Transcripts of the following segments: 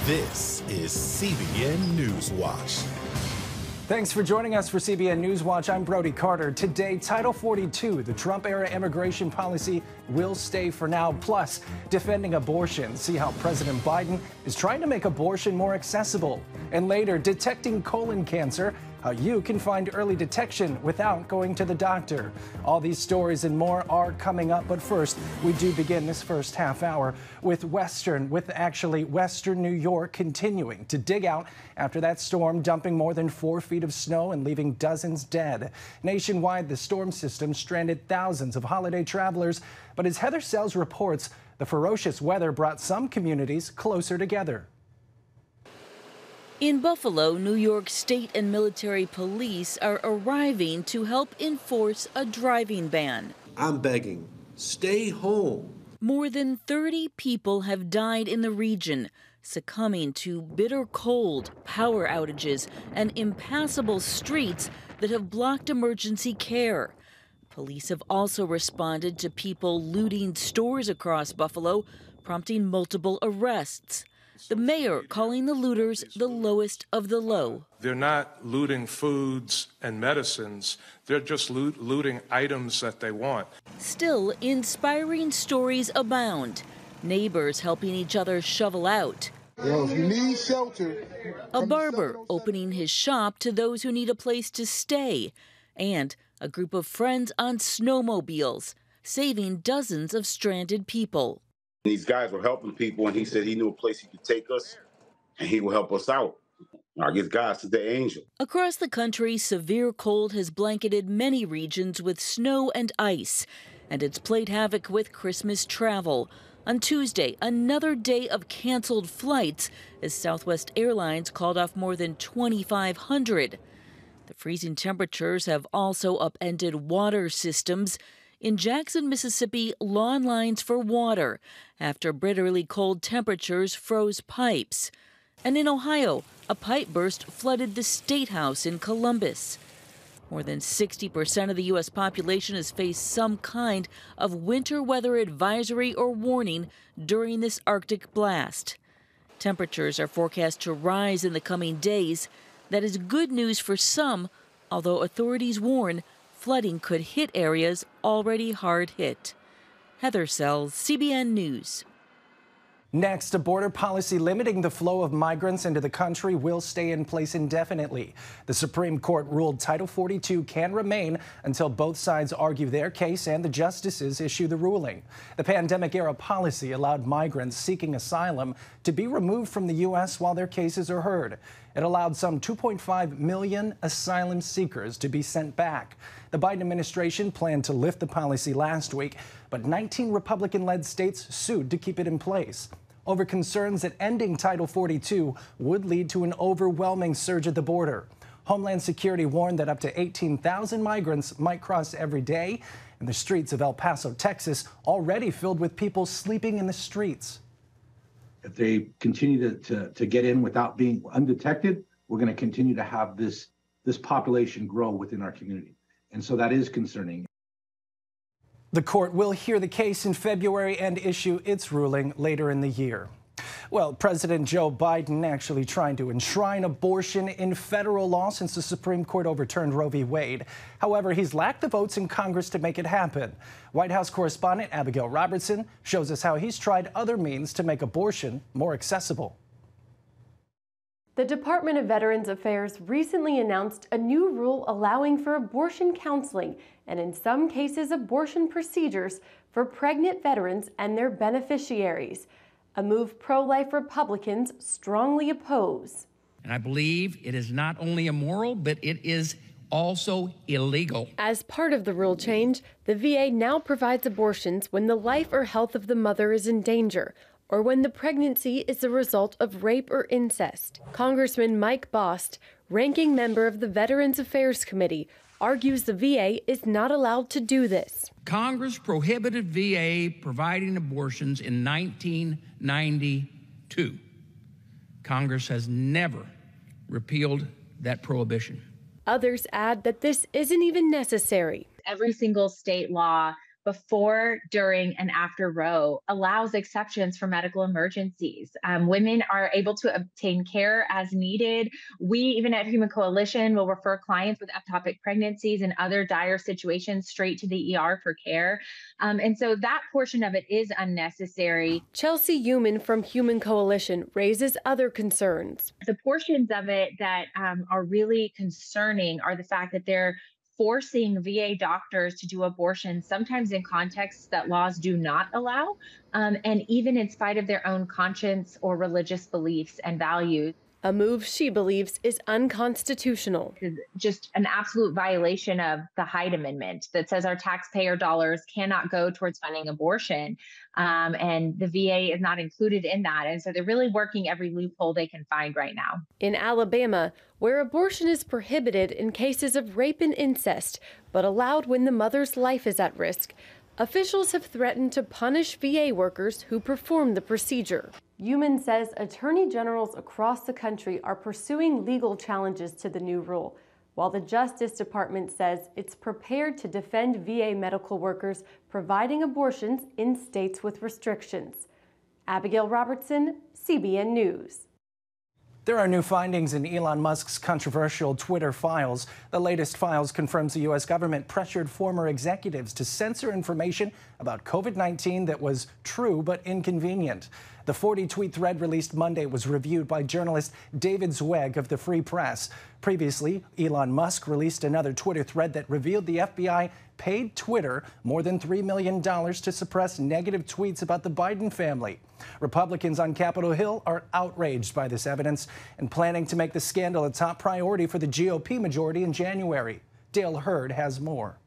This is CBN NewsWatch. Thanks for joining us for CBN NewsWatch. I'm Brody Carter. Today, Title 42, the Trump-era immigration policy, will stay for now. Plus, defending abortion. See how President Biden is trying to make abortion more accessible. And later, detecting colon cancer, how you can find early detection without going to the doctor. All these stories and more are coming up. But first, we do begin this first half hour with Western New York continuing to dig out after that storm, dumping more than 4 feet of snow and leaving dozens dead. Nationwide, the storm system stranded thousands of holiday travelers. But as Heather Sells reports, the ferocious weather brought some communities closer together. In Buffalo, New York State and military police are arriving to help enforce a driving ban. I'm begging, stay home. More than 30 people have died in the region, succumbing to bitter cold, power outages, and impassable streets that have blocked emergency care. Police have also responded to people looting stores across Buffalo, prompting multiple arrests. The mayor calling the looters the lowest of the low. They're not looting foods and medicines. They're just looting items that they want. Still, inspiring stories abound. Neighbors helping each other shovel out. If you need shelter. A barber opening his shop to those who need a place to stay. And a group of friends on snowmobiles, saving dozens of stranded people. These guys were helping people, and he said he knew a place he could take us, and he will help us out. I guess God is the angel. Across the country, severe cold has blanketed many regions with snow and ice, and it's played havoc with Christmas travel. On Tuesday, another day of canceled flights as Southwest Airlines called off more than 2,500. The freezing temperatures have also upended water systems. In Jackson, Mississippi, long lines for water after bitterly cold temperatures froze pipes. And in Ohio, a pipe burst flooded the State House in Columbus. More than 60% of the U.S. population has faced some kind of winter weather advisory or warning during this Arctic blast. Temperatures are forecast to rise in the coming days. That is good news for some, although authorities warn flooding could hit areas already hard hit. Heather Sells, CBN News. Next, a border policy limiting the flow of migrants into the country will stay in place indefinitely. The Supreme Court ruled Title 42 can remain until both sides argue their case and the justices issue the ruling. The pandemic-era policy allowed migrants seeking asylum to be removed from the U.S. while their cases are heard. It allowed some 2.5 million asylum seekers to be sent back. The Biden administration planned to lift the policy last week, but 19 Republican-led states sued to keep it in place over concerns that ending Title 42 would lead to an overwhelming surge at the border. Homeland Security warned that up to 18,000 migrants might cross every day, and the streets of El Paso, Texas, already filled with people sleeping in the streets. If they continue to get in without being undetected, we're going to continue to have this population grow within our community. And so that is concerning. The court will hear the case in February and issue its ruling later in the year. Well, President Joe Biden actually trying to enshrine abortion in federal law since the Supreme Court overturned Roe v. Wade. However, he's lacked the votes in Congress to make it happen. White House correspondent Abigail Robertson shows us how he's tried other means to make abortion more accessible. The Department of Veterans Affairs recently announced a new rule allowing for abortion counseling and, in some cases, abortion procedures for pregnant veterans and their beneficiaries, a move pro-life Republicans strongly oppose. And I believe it is not only immoral, but it is also illegal. As part of the rule change, the VA now provides abortions when the life or health of the mother is in danger, or when the pregnancy is the result of rape or incest. Congressman Mike Bost, ranking member of the Veterans Affairs Committee, argues the VA is not allowed to do this. Congress prohibited VA providing abortions in 1992. Congress has never repealed that prohibition. Others add that this isn't even necessary. Every single state law before, during, and after Roe allows exceptions for medical emergencies. Women are able to obtain care as needed. We, even at Human Coalition, will refer clients with ectopic pregnancies and other dire situations straight to the ER for care. And so that portion of it is unnecessary. Chelsea Human from Human Coalition raises other concerns. The portions of it that are really concerning are the fact that they're forcing VA doctors to do abortions, sometimes in contexts that laws do not allow, and even in spite of their own conscience or religious beliefs and values. A move she believes is unconstitutional. It's just an absolute violation of the Hyde Amendment that says our taxpayer dollars cannot go towards funding abortion. And the VA is not included in that. And so they're really working every loophole they can find right now. In Alabama, where abortion is prohibited in cases of rape and incest, but allowed when the mother's life is at risk, officials have threatened to punish VA workers who perform the procedure. Human says attorney generals across the country are pursuing legal challenges to the new rule, while the Justice Department says it's prepared to defend VA medical workers providing abortions in states with restrictions. Abigail Robertson, CBN News. There are new findings in Elon Musk's controversial Twitter files. The latest files confirms the U.S. government pressured former executives to censor information about COVID-19 that was true but inconvenient. The 40-tweet thread released Monday was reviewed by journalist David Zweig of the Free Press. Previously, Elon Musk released another Twitter thread that revealed the FBI paid Twitter more than $3 million to suppress negative tweets about the Biden family. Republicans on Capitol Hill are outraged by this evidence and planning to make the scandal a top priority for the GOP majority in January. Dale Hurd has more.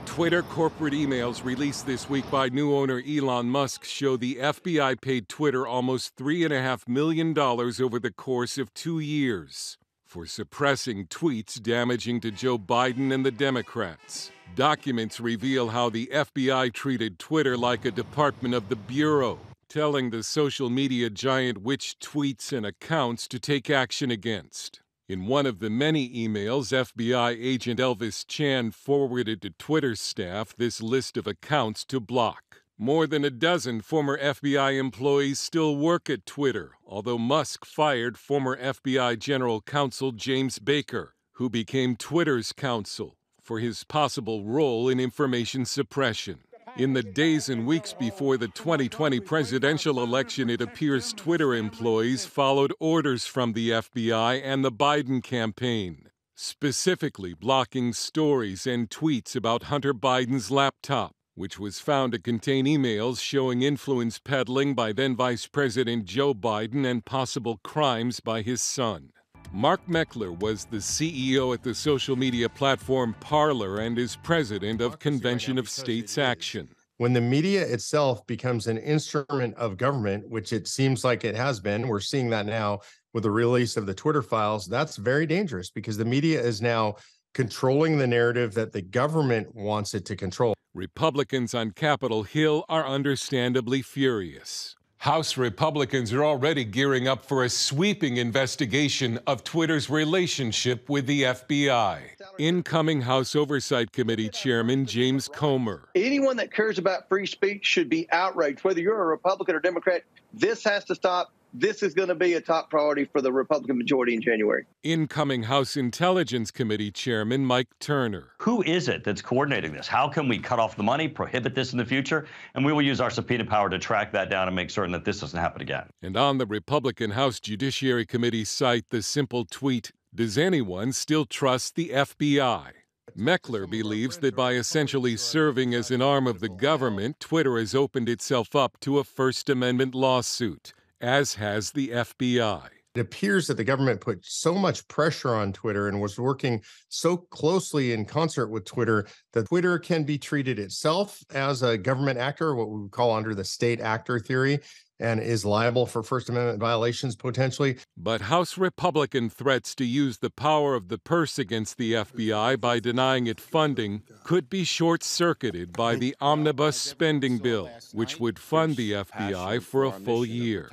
Twitter corporate emails released this week by new owner Elon Musk show the FBI paid Twitter almost $3.5 million over the course of 2 years for suppressing tweets damaging to Joe Biden and the Democrats. Documents reveal how the FBI treated Twitter like a department of the Bureau, telling the social media giant which tweets and accounts to take action against. In one of the many emails, FBI agent Elvis Chan forwarded to Twitter staff this list of accounts to block. More than a dozen former FBI employees still work at Twitter, although Musk fired former FBI General Counsel James Baker, who became Twitter's counsel, for his possible role in information suppression. In the days and weeks before the 2020 presidential election, it appears Twitter employees followed orders from the FBI and the Biden campaign, specifically blocking stories and tweets about Hunter Biden's laptop, which was found to contain emails showing influence peddling by then Vice President Joe Biden and possible crimes by his son. Mark Meckler was the CEO at the social media platform Parler and is president of Convention of States Action. When the media itself becomes an instrument of government, which it seems like it has been, we're seeing that now with the release of the Twitter files, that's very dangerous because the media is now controlling the narrative that the government wants it to control. Republicans on Capitol Hill are understandably furious. House Republicans are already gearing up for a sweeping investigation of Twitter's relationship with the FBI. Incoming House Oversight Committee Chairman James Comer. Anyone that cares about free speech should be outraged. Whether you're a Republican or Democrat, this has to stop. This is going to be a top priority for the Republican majority in January. Incoming House Intelligence Committee Chairman Mike Turner. Who is it that's coordinating this? How can we cut off the money, prohibit this in the future? And we will use our subpoena power to track that down and make certain that this doesn't happen again. And on the Republican House Judiciary Committee site, the simple tweet, "Does anyone still trust the FBI?" Meckler believes that by essentially serving as an arm of the government, Twitter has opened itself up to a First Amendment lawsuit, as has the FBI. It appears that the government put so much pressure on Twitter and was working so closely in concert with Twitter that Twitter can be treated itself as a government actor, what we would call under the state actor theory, and is liable for First Amendment violations potentially. But House Republican threats to use the power of the purse against the FBI by denying it funding could be short-circuited by the omnibus spending bill, which would fund the FBI for a full year.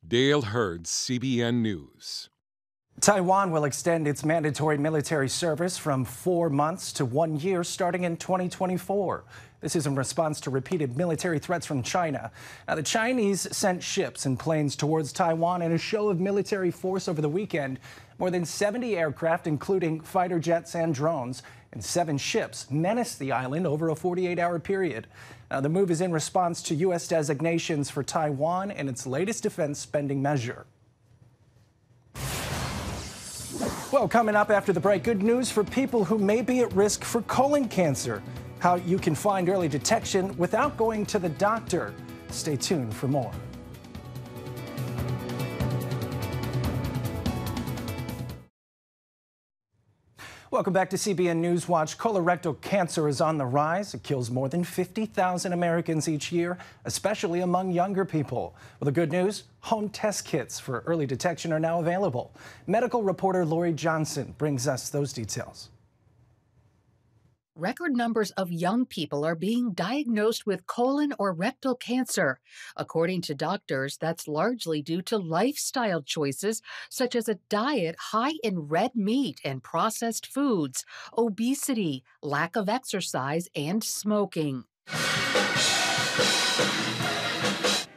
Dale Hurd, CBN News. Taiwan will extend its mandatory military service from 4 months to 1 year starting in 2024. This is in response to repeated military threats from China. Now, the Chinese sent ships and planes towards Taiwan in a show of military force over the weekend. More than 70 aircraft, including fighter jets and drones, and 7 ships menaced the island over a 48-hour period. Now, the move is in response to U.S. designations for Taiwan and its latest defense spending measure. Well, coming up after the break, good news for people who may be at risk for colon cancer. How you can find early detection without going to the doctor. Stay tuned for more. Welcome back to CBN NewsWatch. Colorectal cancer is on the rise. It kills more than 50,000 Americans each year, especially among younger people. Well, the good news, home test kits for early detection are now available. Medical reporter Lori Johnson brings us those details. Record numbers of young people are being diagnosed with colon or rectal cancer. According to doctors, that's largely due to lifestyle choices such as a diet high in red meat and processed foods, obesity, lack of exercise, and smoking.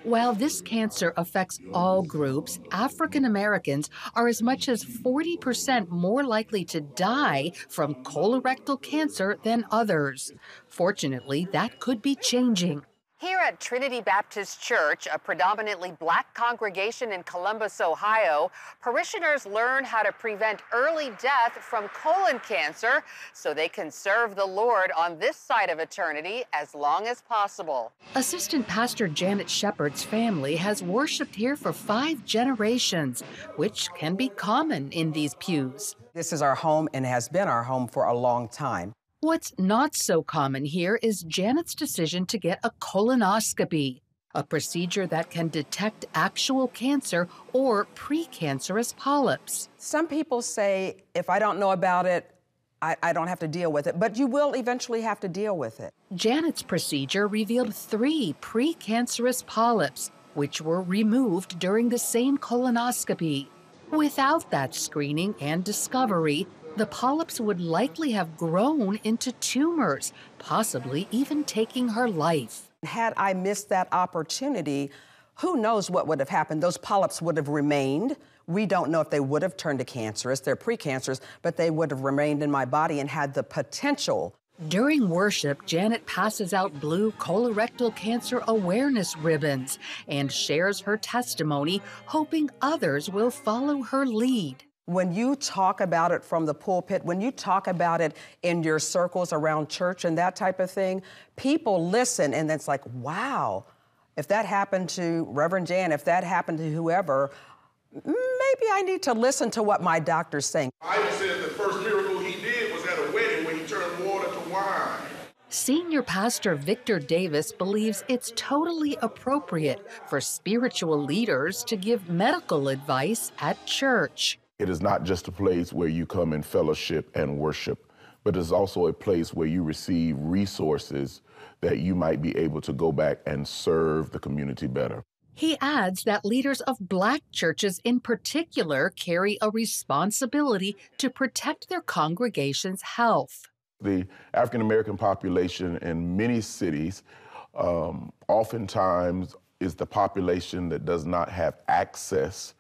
While this cancer affects all groups, African Americans are as much as 40% more likely to die from colorectal cancer than others. Fortunately, that could be changing. Here at Trinity Baptist Church, a predominantly Black congregation in Columbus, Ohio, parishioners learn how to prevent early death from colon cancer so they can serve the Lord on this side of eternity as long as possible. Assistant Pastor Janet Shepard's family has worshiped here for 5 generations, which can be common in these pews. This is our home and has been our home for a long time. What's not so common here is Janet's decision to get a colonoscopy, a procedure that can detect actual cancer or precancerous polyps. Some people say, if I don't know about it, I don't have to deal with it, but you will eventually have to deal with it. Janet's procedure revealed 3 precancerous polyps, which were removed during the same colonoscopy. Without that screening and discovery, the polyps would likely have grown into tumors, possibly even taking her life. Had I missed that opportunity, who knows what would have happened? Those polyps would have remained. We don't know if they would have turned to cancerous. They're precancerous, but they would have remained in my body and had the potential. During worship, Janet passes out blue colorectal cancer awareness ribbons and shares her testimony, hoping others will follow her lead. When you talk about it from the pulpit, when you talk about it in your circles around church and that type of thing, people listen, and it's like, wow, if that happened to Reverend Jan, if that happened to whoever, maybe I need to listen to what my doctor's saying. I said the first miracle he did was at a wedding when he turned water to wine. Senior Pastor Victor Davis believes it's totally appropriate for spiritual leaders to give medical advice at church. It is not just a place where you come in fellowship and worship, but it's also a place where you receive resources that you might be able to go back and serve the community better. He adds that leaders of Black churches in particular carry a responsibility to protect their congregation's health. The African American population in many cities oftentimes is the population that does not have access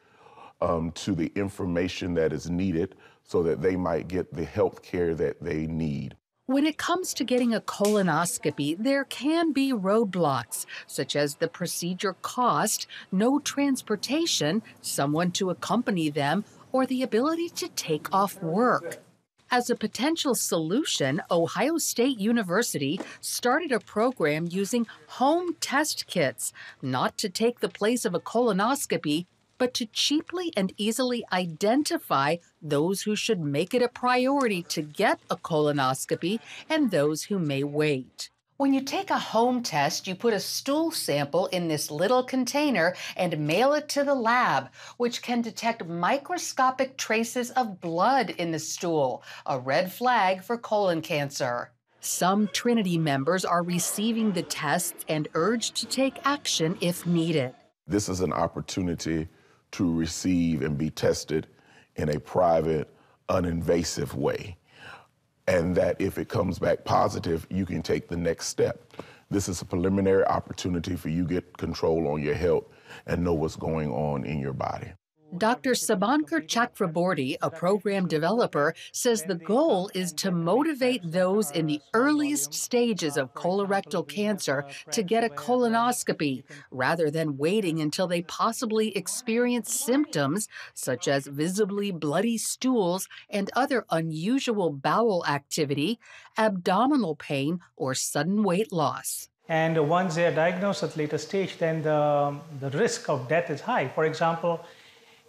to the information that is needed so that they might get the health care that they need. When it comes to getting a colonoscopy, there can be roadblocks, such as the procedure cost, no transportation, someone to accompany them, or the ability to take off work. As a potential solution, Ohio State University started a program using home test kits, not to take the place of a colonoscopy, but to cheaply and easily identify those who should make it a priority to get a colonoscopy and those who may wait. When you take a home test, you put a stool sample in this little container and mail it to the lab, which can detect microscopic traces of blood in the stool, a red flag for colon cancer. Some Trinity members are receiving the tests and urged to take action if needed. This is an opportunity to receive and be tested in a private, uninvasive way. And that if it comes back positive, you can take the next step. This is a preliminary opportunity for you to get control on your health and know what's going on in your body. Dr. Sabankar Chakraborty, a program developer, says the goal is to motivate those in the earliest stages of colorectal cancer to get a colonoscopy, rather than waiting until they possibly experience symptoms such as visibly bloody stools and other unusual bowel activity, abdominal pain, or sudden weight loss. And once they are diagnosed at later stage, then the risk of death is high. For example,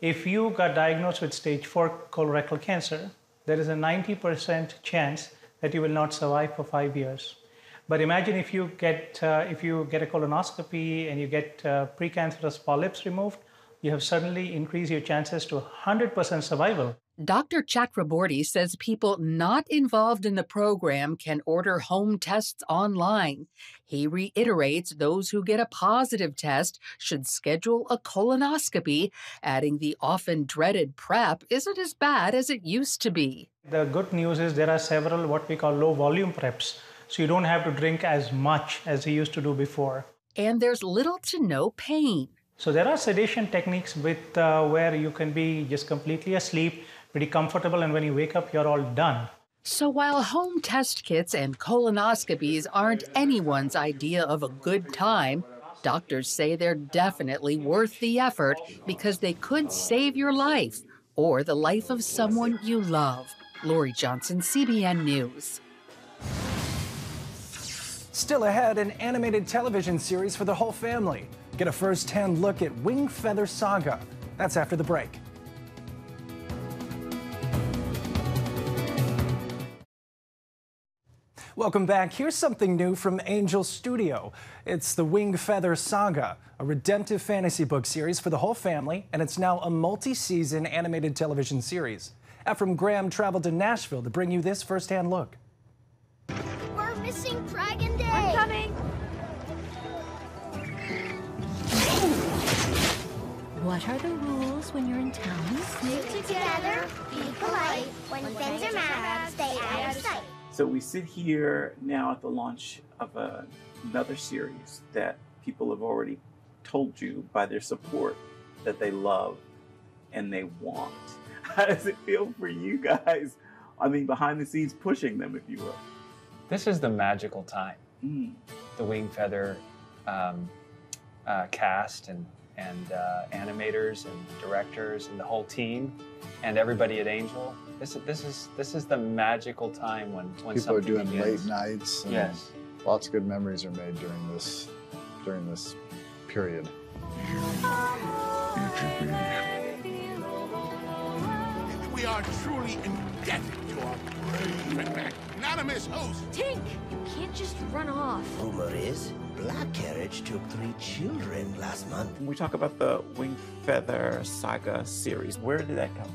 if you got diagnosed with stage 4 colorectal cancer, there is a 90% chance that you will not survive for 5 years. But imagine if you get a colonoscopy and you get precancerous polyps removed, you have suddenly increased your chances to 100% survival. Dr. Chakraborty says people not involved in the program can order home tests online. He reiterates those who get a positive test should schedule a colonoscopy, adding the often dreaded prep isn't as bad as it used to be. The good news is there are several what we call low volume preps, so you don't have to drink as much as you used to do before. And there's little to no pain. So there are sedation techniques with where you can be just completely asleep, pretty comfortable, and when you wake up, you're all done. So while home test kits and colonoscopies aren't anyone's idea of a good time, doctors say they're definitely worth the effort because they could save your life or the life of someone you love. Lori Johnson, CBN News. Still ahead, an animated television series for the whole family. Get a first-hand look at Wing Feather Saga. That's after the break. Welcome back. Here's something new from Angel Studio. It's the Wing Feather Saga, a redemptive fantasy book series for the whole family, and it's now a multi-season animated television series. Ephraim Graham traveled to Nashville to bring you this first-hand look. We're missing Dragon Day. I'm coming. What are the rules when you're in town? Stick together, be polite. When things are mad, stay out of sight. So we sit here now at the launch of another series that people have already told you by their support that they love and they want. How does it feel for you guys? I mean, behind the scenes pushing them, if you will. This is the magical time. The Wing Feather cast and animators and directors and the whole team and everybody at Angel. This is the magical time when people something are doing begins. late nights. And yes, lots of good memories are made during this period. We are truly indebted to our brave and magnanimous host. Tink, you can't just run off. Rumor is Black Carriage took 3 children last month. When we talk about the Wing Feather Saga series, where did that come from?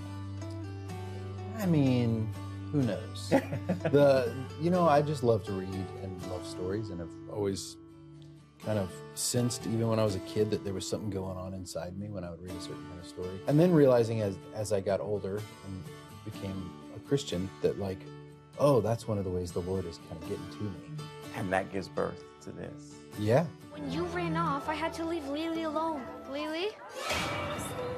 I mean, who knows? I just love to read and love stories, and I've always kind of sensed, even when I was a kid, that there was something going on inside me when I would read a certain kind of story. And then realizing as I got older and became a Christian that that's one of the ways the Lord is kind of getting to me. And that gives birth to this. Yeah. When you ran off, I had to leave Lily alone. Lily?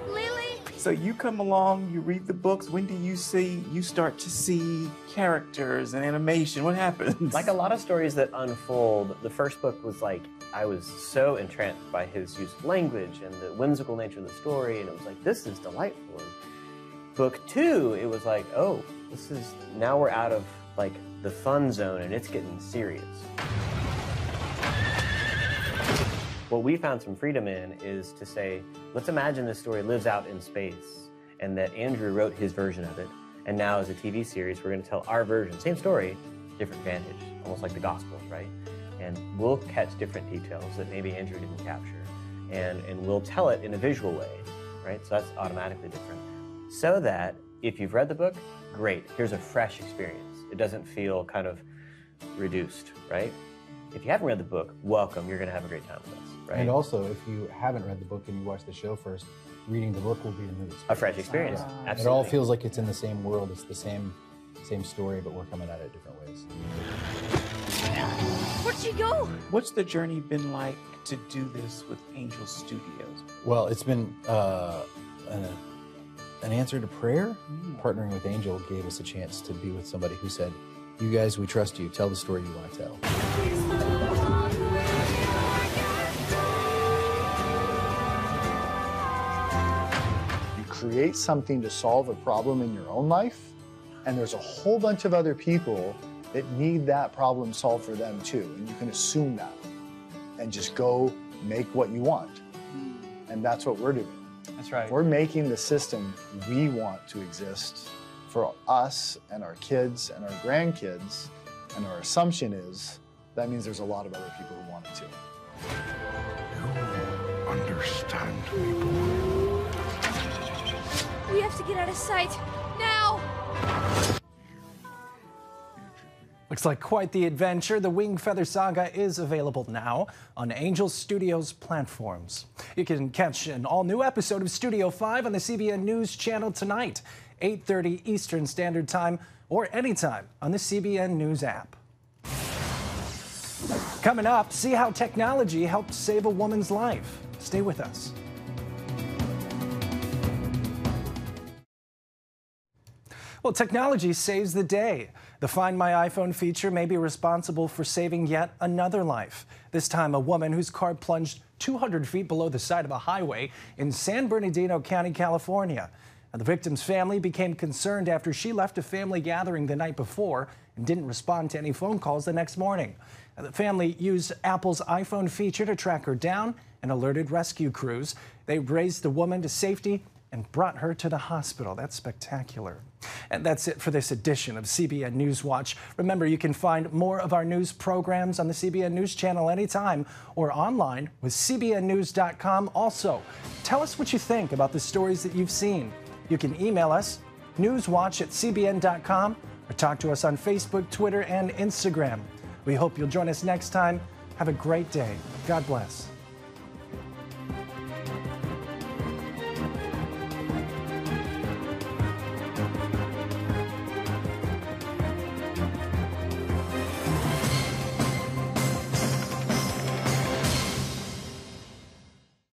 Lily? So you come along, you read the books. When do you start to see characters and animation? What happens? Like a lot of stories that unfold, the first book was I was so entranced by his use of language and the whimsical nature of the story, and it was this is delightful. And book 2, it was now we're out of the fun zone and it's getting serious. What we found some freedom in is to say, let's imagine this story lives out in space and that Andrew wrote his version of it. And now as a TV series, we're going to tell our version. Same story, different vantage, almost like the Gospels, right? And we'll catch different details that maybe Andrew didn't capture. And we'll tell it in a visual way, right? So that's automatically different. So that if you've read the book, great, here's a fresh experience. It doesn't feel kind of reduced, right? If you haven't read the book, welcome, you're going to have a great time with us, Right. And also, if you haven't read the book and you watch the show first, reading the book will be a new experience. A fresh experience. Absolutely. It all feels like it's in the same world. It's the same story, but we're coming at it different ways. Where'd she go? What's the journey been like to do this with Angel Studios? Well, it's been an answer to prayer. Partnering with Angel gave us a chance to be with somebody who said, "You guys, we trust you. Tell the story you want to tell." You create something to solve a problem in your own life, and there's a whole bunch of other people that need that problem solved for them too. And you can assume that and just go make what you want. And that's what we're doing. That's right. We're making the system we want to exist for us and our kids and our grandkids. And our assumption is that means there's a lot of other people who want it too. You understand me, boy. We have to get out of sight. Now! Looks like quite the adventure. The Wing Feather Saga is available now on Angel Studios platforms. You can catch an all-new episode of Studio 5 on the CBN News Channel tonight, 8:30 Eastern Standard Time, or anytime on the CBN News app. Coming up, see how technology helped save a woman's life. Stay with us. Well, technology saves the day. The Find My iPhone feature may be responsible for saving yet another life. This time, a woman whose car plunged 200 feet below the side of a highway in San Bernardino County, California. Now, the victim's family became concerned after she left a family gathering the night before and didn't respond to any phone calls the next morning. Now, the family used Apple's iPhone feature to track her down and alerted rescue crews. They raised the woman to safety and brought her to the hospital. That's spectacular. And that's it for this edition of CBN NewsWatch. Remember, you can find more of our news programs on the CBN News Channel anytime or online with cbnnews.com. Also, tell us what you think about the stories that you've seen. You can email us, newswatch@cbn.com, or talk to us on Facebook, Twitter, and Instagram. We hope you'll join us next time. Have a great day. God bless.